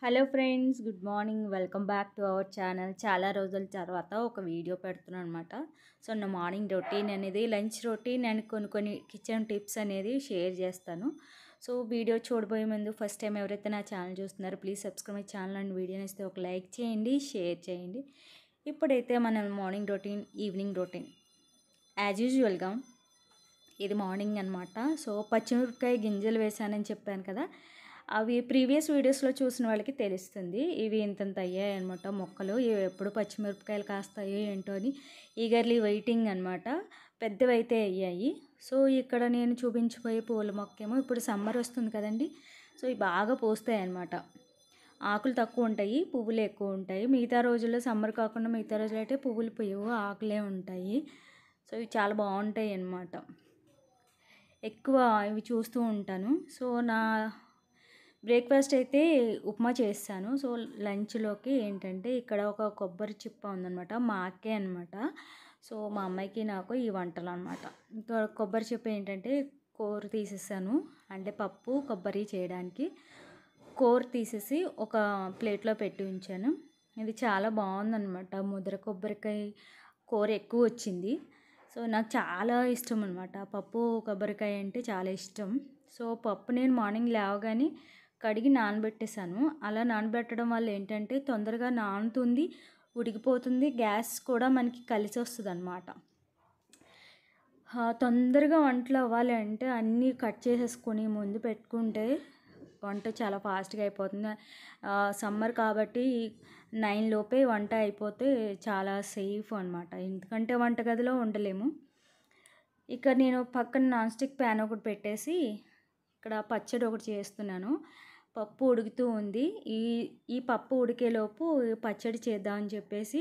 Hello friends, good morning. Welcome back to our channel. చాలా రోజుల తర్వాత ఒక వీడియో పెడుతున్నాను అనమాట. సో నా మార్నింగ్ రొటీన్ అనేది, లంచ్ రొటీన్ అండ్ కొన్ని కిచెన్ టిప్స్ అనేది షేర్ చేస్తాను. సో వీడియో చూడబోయే ముందు ఫస్ట్ టైం ఎవరైతే నా ఛానల్ చూస్తున్నారో please subscribe my channel and వీడియోని ఇస్తే ఒక లైక్ చేయండి, షేర్ చేయండి. ఇప్పుడైతే మనం morning routine, evening routine as యూజువల్గా ఇది మార్నింగ్ అనమాట. సో పచ్చిమిరపకాయ గింజలు వేసానని చెప్పాను కదా, అవి ప్రీవియస్ వీడియోస్లో చూసిన వాళ్ళకి తెలుస్తుంది. ఇవి ఇంతంత అయ్యాయి అనమాట మొక్కలు. ఇవి ఎప్పుడు పచ్చిమిరపకాయలు కాస్తాయో ఏంటో అని ఈగర్లీ వెయిటింగ్ అనమాట. పెద్దవి అయితే అయ్యాయి. సో ఇక్కడ నేను చూపించిపోయే పూల మొక్కేమో ఇప్పుడు సమ్మర్ వస్తుంది కదండి. సో ఇవి బాగా పూస్తాయి అనమాట. ఆకులు తక్కువ ఉంటాయి, పువ్వులు ఎక్కువ ఉంటాయి. మిగతా రోజుల్లో సమ్మర్ కాకుండా మిగతా రోజులు అయితే పువ్వులు పోయవు, ఆకులే ఉంటాయి. సో ఇవి చాలా బాగుంటాయి అన్నమాట. ఎక్కువ ఇవి చూస్తూ ఉంటాను. సో నా బ్రేక్ఫాస్ట్ అయితే ఉప్మా చేస్తాను. సో లంచ్లోకి ఏంటంటే ఇక్కడ ఒక కొబ్బరి చిప్ప ఉందన్నమాట, మా అక్కే అనమాట. సో మా అమ్మాయికి నాకు ఈ వంటలు అనమాట. ఇంకా కొబ్బరి చిప్ప ఏంటంటే కూర తీసేసాను, అంటే పప్పు కొబ్బరి చేయడానికి కూర తీసేసి ఒక ప్లేట్లో పెట్టి ఉంచాను. ఇది చాలా బాగుందన్నమాట. ముద్ర కొబ్బరికాయ కూర ఎక్కువ వచ్చింది. సో నాకు చాలా ఇష్టం అనమాట, పప్పు కొబ్బరికాయ అంటే చాలా ఇష్టం. సో పప్పు నేను మార్నింగ్ లేవగానే కడిగి నానబెట్టేశాను. అలా నానబెట్టడం వల్ల ఏంటంటే తొందరగా నానుతుంది, ఉడికిపోతుంది, గ్యాస్ కూడా మనకి కలిసి వస్తుంది అనమాట. తొందరగా వంటలు అవ్వాలి అంటే అన్నీ కట్ చేసేసుకొని ముందు పెట్టుకుంటే వంట చాలా ఫాస్ట్గా అయిపోతుంది. సమ్మర్ కాబట్టి 9 లోపే వంట అయిపోతే చాలా సేఫ్ అనమాట, ఎందుకంటే వంటగదిలో ఉండలేము. ఇక నేను పక్కన నాన్ స్టిక్ ప్యాన్ ఒకటి పెట్టేసి ఇక్కడ పచ్చడి ఒకటి చేస్తున్నాను. పప్పు ఉడుకుతూ ఉంది. ఈ పప్పు ఉడికేలోపు పచ్చడి చేద్దామని చెప్పేసి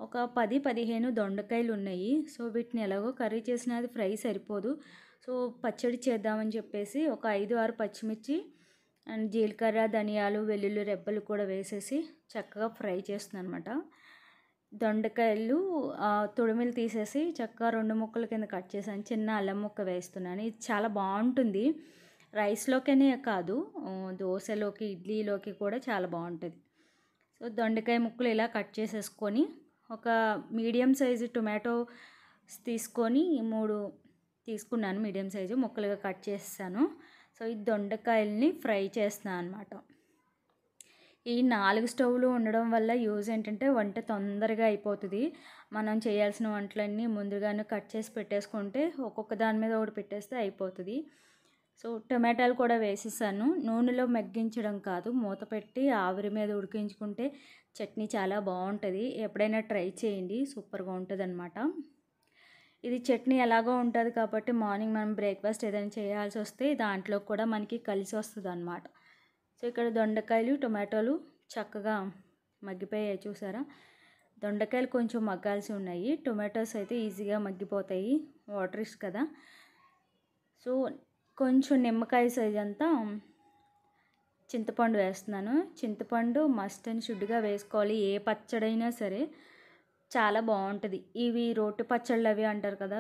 ఒక 10-15 దొండకాయలు ఉన్నాయి. సో వీటిని ఎలాగో కర్రీ చేసినా అది ఫ్రై సరిపోదు. సో పచ్చడి చేద్దామని చెప్పేసి ఒక 5-6 పచ్చిమిర్చి అండ్ జీలకర్ర, ధనియాలు, వెల్లుల్లి రెబ్బలు కూడా వేసేసి చక్కగా ఫ్రై చేస్తున్నాను అనమాట. దొండకాయలు తొడిమిలు తీసేసి చక్కగా 2 ముక్కల కింద కట్ చేశాను. చిన్న అల్లం ముక్క వేస్తున్నాను. ఇది చాలా బాగుంటుంది, రైస్లోకనే కాదు దోశలోకి, ఇడ్లీలోకి కూడా చాలా బాగుంటుంది. సో దొండకాయ ముక్కలు ఇలా కట్ చేసేసుకొని ఒక మీడియం సైజు టొమాటో తీసుకొని 3 తీసుకున్నాను, మీడియం సైజు ముక్కలుగా కట్ చేస్తాను. సో ఈ దొండకాయల్ని ఫ్రై చేస్తున్నాను అనమాట. ఈ 4 స్టవ్లు ఉండడం వల్ల యూజ్ ఏంటంటే వంట తొందరగా అయిపోతుంది. మనం చేయాల్సిన వంటలన్నీ ముందుగానే కట్ చేసి పెట్టేసుకుంటే ఒక్కొక్క దాని మీద ఒకటి పెట్టేస్తే అయిపోతుంది. సో టొమాటోలు కూడా వేసేసాను. నూనెలో మగ్గించడం కాదు, మూత పెట్టి ఆవిరి మీద ఉడికించుకుంటే చట్నీ చాలా బాగుంటుంది. ఎప్పుడైనా ట్రై చేయండి, సూపర్గా ఉంటుంది అనమాట. ఇది చట్నీ ఎలాగో ఉంటుంది కాబట్టి మార్నింగ్ మనం బ్రేక్ఫాస్ట్ ఏదైనా చేయాల్సి వస్తే దాంట్లో కూడా మనకి కలిసి వస్తుంది అనమాట. సో ఇక్కడ దొండకాయలు, టొమాటోలు చక్కగా మగ్గిపోయాయి చూసారా. దొండకాయలు కొంచెం మగ్గాల్సి ఉన్నాయి, టొమాటోస్ అయితే ఈజీగా మగ్గిపోతాయి, వాటరిష్ కదా. సో కొంచెం నిమ్మకాయ సైజ్ అంతా చింతపండు వేస్తున్నాను. చింతపండు మస్ట్ అండ్ షుడ్గా వేసుకోవాలి, ఏ పచ్చడైనా సరే చాలా బాగుంటుంది. ఇవి రోటి పచ్చళ్ళు అవి అంటారు కదా,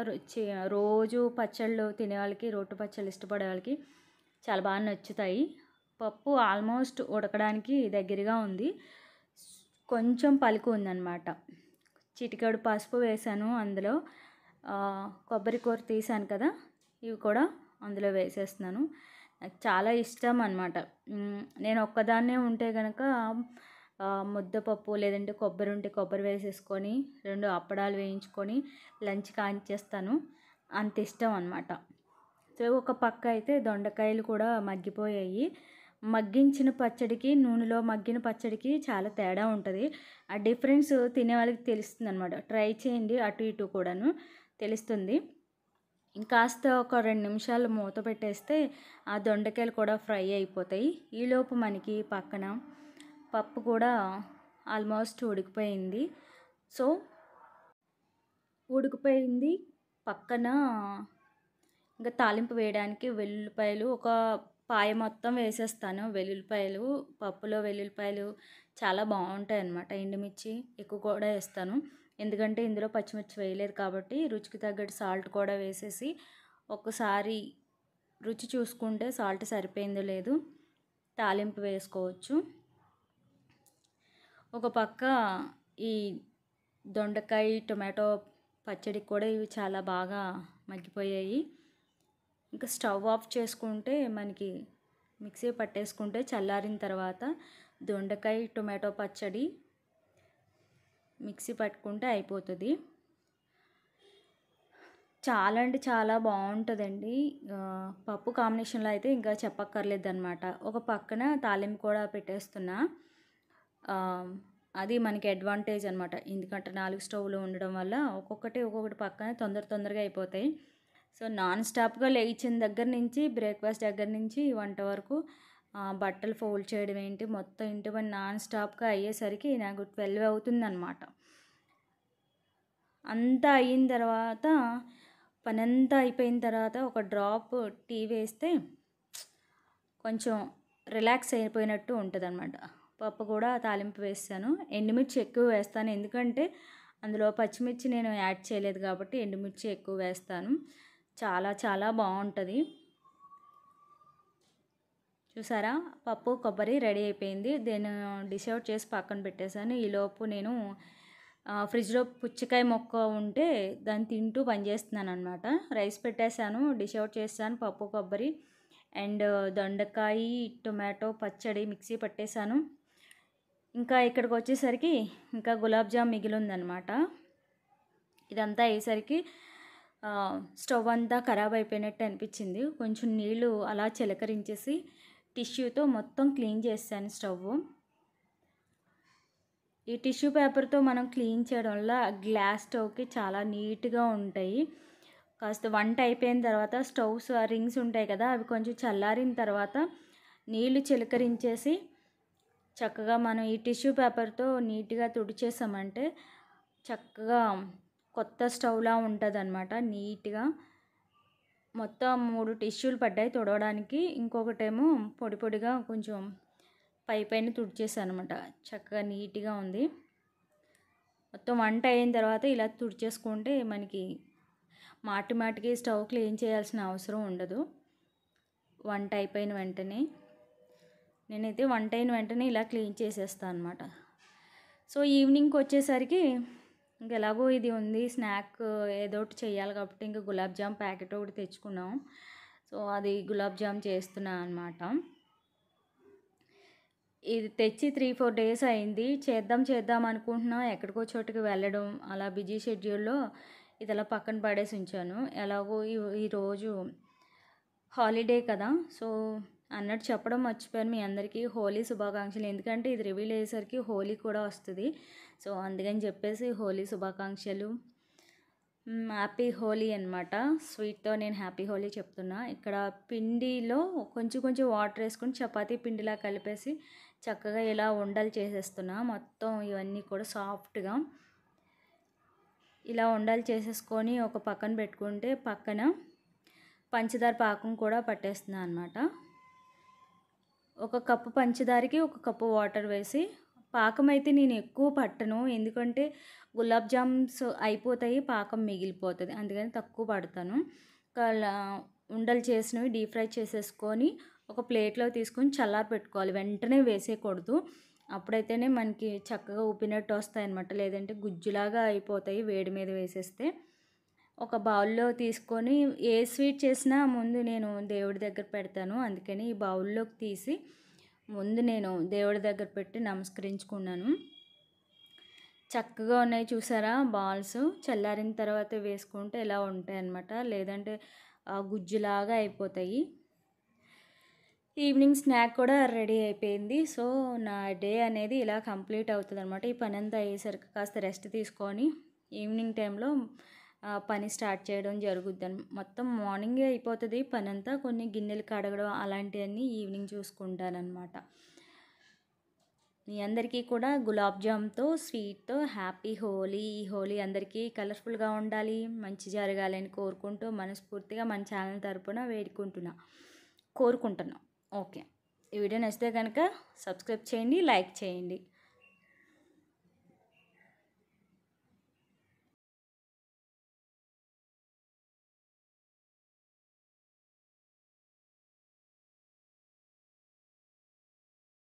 రోజు పచ్చళ్ళు తినే వాళ్ళకి, రోటి పచ్చళ్ళు ఇష్టపడే వాళ్ళకి చాలా బాగా నచ్చుతాయి. పప్పు ఆల్మోస్ట్ ఉడకడానికి దగ్గరగా ఉంది, కొంచెం పలుకు ఉందన్నమాట. చిటికెడు పసుపు వేసాను అందులో. కొబ్బరి కూర తీసాను కదా, ఇవి కూడా అందులో వేసేస్తున్నాను. నాకు చాలా ఇష్టం అనమాట. నేను ఒక్కదాన్నే ఉంటే కనుక ముద్దపప్పు లేదంటే కొబ్బరి ఉంటే కొబ్బరి వేసేసుకొని 2 అప్పడాలు వేయించుకొని లంచ్ కాంచేస్తాను, అంత ఇష్టం అనమాట. సో ఒక పక్క అయితే దొండకాయలు కూడా మగ్గిపోయాయి. మగ్గించిన పచ్చడికి, నూనెలో మగ్గిన పచ్చడికి చాలా తేడా ఉంటుంది. ఆ డిఫరెన్స్ తినే వాళ్ళకి తెలుస్తుంది అనమాట. ట్రై చేయండి, అటు ఇటు కూడాను తెలుస్తుంది. ఇంకాస్త ఒక 2 నిమిషాలు మూత పెట్టేస్తే ఆ దొండకాయలు కూడా ఫ్రై అయిపోతాయి. ఈలోపు మనకి పక్కన పప్పు కూడా ఆల్మోస్ట్ ఉడికిపోయింది. సో ఉడికిపోయింది. పక్కన ఇంకా తాలింపు వేయడానికి వెల్లుల్లిపాయలు ఒక పాయ మొత్తం వేసేస్తాను. వెల్లుల్లిపాయలు, పప్పులో వెల్లుల్లిపాయలు చాలా బాగుంటాయి అన్నమాట. ఎండుమిర్చి ఎక్కువ కూడా వేస్తాను, ఎందుకంటే ఇందులో పచ్చిమిర్చి వేయలేదు కాబట్టి. రుచికి తగ్గట్టు సాల్ట్ కూడా వేసేసి ఒకసారి రుచి చూసుకుంటే సాల్ట్ సరిపోయిందో లేదు తాలింపు వేసుకోవచ్చు. ఒక పక్క ఈ దొండకాయ టొమాటో పచ్చడికి కూడా ఇవి చాలా బాగా మగ్గిపోయాయి. ఇంకా స్టవ్ ఆఫ్ చేసుకుంటే మనకి మిక్సీ పట్టేసుకుంటే చల్లారిన తర్వాత దొండకాయ టొమాటో పచ్చడి మిక్సీ పట్టుకుంటే అయిపోతుంది. చాలా అంటే చాలా బాగుంటుందండి. పప్పు కాంబినేషన్లో అయితే ఇంకా చెప్పక్కర్లేదన్నమాట. ఒక పక్కన తాలింపు కూడా పెట్టేస్తున్నా. అది మనకి అడ్వాంటేజ్ అనమాట. ఎందుకంటే 4 స్టవ్లు ఉండడం వల్ల ఒక్కొక్కటి పక్కన తొందరగా అయిపోతాయి. సో నాన్ స్టాప్గా లేచిన దగ్గర నుంచి బ్రేక్ఫాస్ట్ దగ్గర నుంచి వంట వరకు బట్టలు ఫోల్డ్ చేయడం ఏంటి మొత్తం ఇంటి పని నాన్ స్టాప్గా అయ్యేసరికి నాకు 12 అవుతుందన్నమాట. అంతా అయిన తర్వాత పనంతా అయిపోయిన తర్వాత ఒక డ్రాప్ టీ వేస్తే కొంచెం రిలాక్స్ అయిపోయినట్టు ఉంటుందన్నమాట. పప్పు కూడా తాలింపు వేస్తాను. ఎండుమిర్చి ఎక్కువ వేస్తాను, ఎందుకంటే అందులో పచ్చిమిర్చి నేను యాడ్ చేయలేదు కాబట్టి ఎండుమిర్చి ఎక్కువ వేస్తాను. చాలా చాలా బాగుంటుంది. చూసారా, పప్పు కొబ్బరి రెడీ అయిపోయింది. దీన్ని డిష్ అవుట్ చేసి పక్కన పెట్టేశాను. ఈలోపు నేను ఫ్రిడ్జ్లో పుచ్చకాయ మొక్క ఉంటే దాన్ని తింటూ పనిచేస్తున్నాను అనమాట. రైస్ పెట్టేశాను, డిష్ అవుట్ చేశాను. పప్పు కొబ్బరి అండ్ దొండకాయ టొమాటో పచ్చడి మిక్సీ పట్టేశాను. ఇంకా ఇక్కడికి వచ్చేసరికి ఇంకా గులాబ్ జామ్ మిగిలి ఉందన్నమాట. ఇదంతా అయ్యేసరికి స్టవ్ అంతా ఖరాబ్ అయిపోయినట్టు అనిపించింది. కొంచెం నీళ్ళు అలా చిలకరించేసి టిష్యూతో మొత్తం క్లీన్ చేశాను స్టవ్. ఈ టిష్యూ పేపర్తో మనం క్లీన్ చేయడం వల్ల గ్లాస్ స్టవ్కి చాలా నీట్గా ఉంటాయి. కాస్త వంట అయిపోయిన తర్వాత స్టవ్స్ రింగ్స్ ఉంటాయి కదా, అవి కొంచెం చల్లారిన తర్వాత నీళ్లు చిలకరించేసి చక్కగా మనం ఈ టిష్యూ పేపర్తో నీట్గా తుడిచేసామంటే చక్కగా కొత్త స్టవ్లా ఉంటుంది అన్నమాట. నీట్గా మొత్తం 3 టిష్యూలు పడ్డాయి తుడవడానికి. ఇంకొకటేమో పొడిగా కొంచెం పైన తుడిచేసాను అనమాట. చక్కగా నీట్గా ఉంది. మొత్తం వంట అయిన తర్వాత ఇలా తుడిచేసుకుంటే మనకి మాటికి స్టవ్ క్లీన్ చేయాల్సిన అవసరం ఉండదు. వంట అయిపోయిన వెంటనే నేనైతే వంట అయిన వెంటనే ఇలా క్లీన్ చేసేస్తాను అనమాట. సో ఈవినింగ్కి వచ్చేసరికి ఇంక ఎలాగో ఇది ఉంది, స్నాక్ ఏదో ఒకటి చేయాలి కాబట్టి ఇంకా గులాబ్ జామ్ ప్యాకెట్ ఒకటి తెచ్చుకున్నాం. సో అది గులాబ్ జామ్ చేస్తున్నాను అనమాట. ఇది తెచ్చి 3-4 డేస్ అయింది. చేద్దాం అనుకుంటున్నా, ఎక్కడికో చోటుకి వెళ్ళడం అలా బిజీ షెడ్యూల్లో ఇది అలా పక్కన పడేసి ఉంచాను. ఎలాగో ఈరోజు హాలిడే కదా, సో అన్నట్టు చెప్పడం మర్చిపోయాను మీ అందరికీ. హోలీ శుభాకాంక్షలు. ఎందుకంటే ఇది రివీల్ అయ్యేసరికి హోలీ కూడా వస్తుంది. సో అందుకని చెప్పేసి హోలీ శుభాకాంక్షలు. హ్యాపీ హోలీ అనమాట. స్వీట్తో నేను హ్యాపీ హోలీ చెప్తున్నా. ఇక్కడ పిండిలో కొంచెం వాటర్ వేసుకొని చపాతీ పిండిలా కలిపేసి చక్కగా ఇలా ఉండలు చేసేస్తున్నా. మొత్తం ఇవన్నీ కూడా సాఫ్ట్గా ఇలా ఉండలు చేసేసుకొని ఒక పక్కన పెట్టుకుంటే పక్కన పంచదార పాకం కూడా పట్టేస్తున్నా అనమాట. 1 కప్పు పంచదారకి 1 కప్పు వాటర్ వేసి, పాకం అయితే నేను ఎక్కువ పట్టను, ఎందుకంటే గులాబ్ జామ్స్ అయిపోతాయి, పాకం మిగిలిపోతుంది, అందుకని తక్కువ పడతాను. ఉండలు చేసినవి డీప్ ఫ్రై చేసేసుకొని ఒక ప్లేట్లో తీసుకొని చల్లారి పెట్టుకోవాలి. వెంటనే వేసేయకూడదు, అప్పుడైతేనే మనకి చక్కగా ఉప్పినట్టు వస్తాయి అన్నమాట. లేదంటే గుజ్జులాగా అయిపోతాయి వేడి మీద వేసేస్తే. ఒక బౌల్లో తీసుకొని ఏ స్వీట్ చేసినా ముందు నేను దేవుడి దగ్గర పెడతాను, అందుకని ఈ బౌల్లోకి తీసి ముందు నేను దేవుడి దగ్గర పెట్టి నమస్కరించుకున్నాను. చక్కగా ఉన్నాయి చూసారా బాల్స్. చల్లారిన తర్వాత వేసుకుంటే ఇలా ఉంటాయి అన్నమాట, లేదంటే గుజ్జులాగా అయిపోతాయి. ఈవినింగ్ స్నాక్ కూడా రెడీ అయిపోయింది. సో నా డే అనేది ఇలా కంప్లీట్ అవుతుంది అనమాట. ఈ పని అంతా అయ్యేసరికి కాస్త రెస్ట్ తీసుకొని ఈవినింగ్ టైంలో పని స్టార్ట్ చేయడం జరుగుద్ది. మొత్తం మార్నింగే అయిపోతుంది పని అంతా, కొన్ని గిన్నెలు కడగడం అలాంటివన్నీ ఈవినింగ్ చూసుకుంటానమాట. మీ అందరికీ కూడా గులాబ్ జామ్తో స్వీట్తో హ్యాపీ హోలీ. ఈ హోలీ అందరికీ కలర్ఫుల్గా ఉండాలి, మంచి జరగాలని కోరుకుంటూ మనస్ఫూర్తిగా మన ఛానల్ తరపున కోరుకుంటున్నాం. ఓకే, ఈ వీడియో నచ్చితే కనుక సబ్స్క్రైబ్ చేయండి, లైక్ చేయండి.